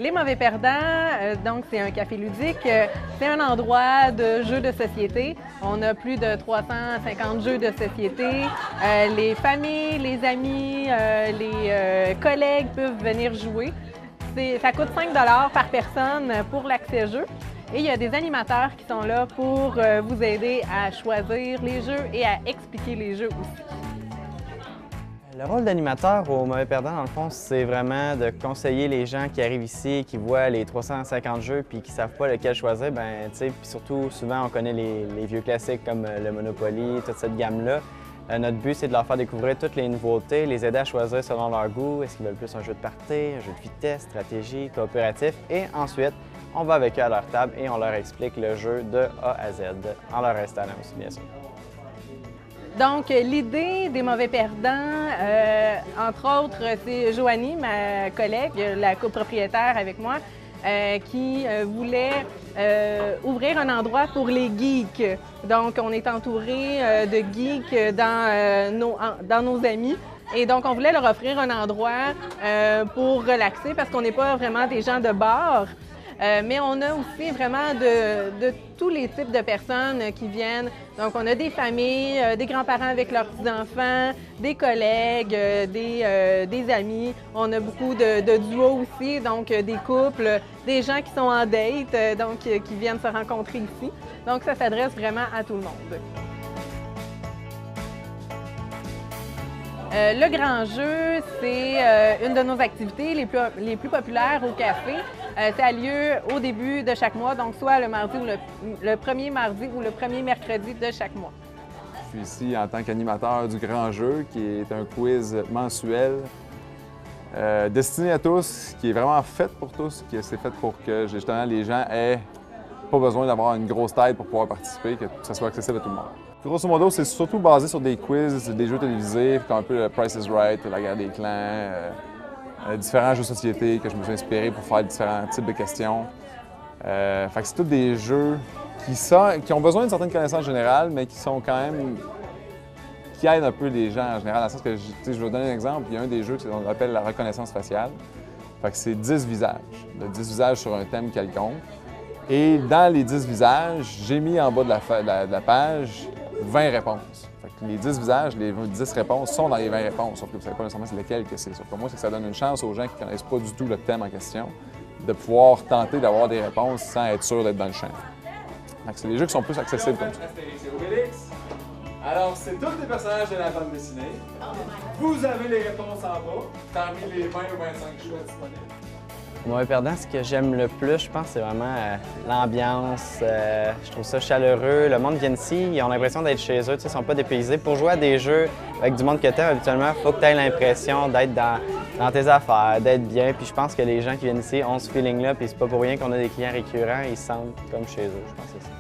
Les Mauvais Perdants, donc c'est un café ludique. C'est un endroit de jeux de société. On a plus de 350 jeux de société. Les familles, les amis, les collègues peuvent venir jouer. Ça coûte 5 $ par personne pour l'accès jeu. Et il y a des animateurs qui sont là pour vous aider à choisir les jeux et à expliquer les jeux aussi. Le rôle d'animateur au Mauvais Perdant, dans le fond, c'est vraiment de conseiller les gens qui arrivent ici, qui voient les 350 jeux puis qui ne savent pas lequel choisir. Bien, tu sais, puis surtout, souvent, on connaît les vieux classiques comme le Monopoly, toute cette gamme-là. Notre but, c'est de leur faire découvrir toutes les nouveautés, les aider à choisir selon leur goût. Est-ce qu'ils veulent plus un jeu de party, un jeu de vitesse, stratégie, coopératif? Et ensuite, on va avec eux à leur table et on leur explique le jeu de A à Z, en leur installant aussi, bien sûr. Donc, l'idée des Mauvais Perdants, entre autres, c'est Joanie, ma collègue, la copropriétaire avec moi, qui voulait ouvrir un endroit pour les geeks. Donc, on est entouré de geeks dans nos amis. Et donc, on voulait leur offrir un endroit pour relaxer parce qu'on n'est pas vraiment des gens de bar. Mais on a aussi vraiment de tous les types de personnes qui viennent. Donc, on a des familles, des grands-parents avec leurs petits-enfants, des collègues, des amis. On a beaucoup de duos aussi, donc des couples, des gens qui sont en date, donc qui viennent se rencontrer ici. Donc, ça s'adresse vraiment à tout le monde. Le grand jeu, c'est une de nos activités les plus populaires au café. Ça a lieu au début de chaque mois, donc soit le mardi ou le premier mardi ou le premier mercredi de chaque mois. Je suis ici en tant qu'animateur du grand jeu, qui est un quiz mensuel destiné à tous, qui est vraiment fait pour tous, qui c'est fait pour que justement les gens aient pas besoin d'avoir une grosse tête pour pouvoir participer, que ça soit accessible à tout le monde. Grosso modo, c'est surtout basé sur des quiz, des jeux télévisés, comme un peu le Price is Right, la guerre des clans, différents jeux de société que je me suis inspiré pour faire différents types de questions. Fait que c'est tous des jeux qui ont besoin d'une certaine connaissance générale, mais qui sont quand même qui aident un peu les gens en général, dans le sens que je vais vous donner un exemple. Il y a un des jeux qu'on appelle la reconnaissance faciale. Fait que c'est 10 visages, 10 visages sur un thème quelconque. Et dans les 10 visages, j'ai mis en bas de la page 20 réponses. Fait que les 10 visages, les 10 réponses sont dans les 20 réponses, sauf que vous ne savez pas nécessairement c'est lesquelles que c'est. Sauf que moi, c'est que ça donne une chance aux gens qui ne connaissent pas du tout le thème en question de pouvoir tenter d'avoir des réponses sans être sûr d'être dans le champ. C'est des jeux qui sont plus accessibles comme ça. Astérix et Obélix. Alors, c'est tous les personnages de la bande dessinée. Vous avez les réponses en bas, parmi les 20 ou 25 choix disponibles. Au Mauvais Perdant, ce que j'aime le plus, je pense, c'est vraiment l'ambiance. Je trouve ça chaleureux. Le monde vient ici, ils ont l'impression d'être chez eux, ils ne sont pas dépaysés. Pour jouer à des jeux avec du monde que tu aimes, habituellement, il faut que tu aies l'impression d'être dans tes affaires, d'être bien. Puis je pense que les gens qui viennent ici ont ce feeling-là, puis c'est pas pour rien qu'on a des clients récurrents, ils se sentent comme chez eux. Je pense que c'est ça.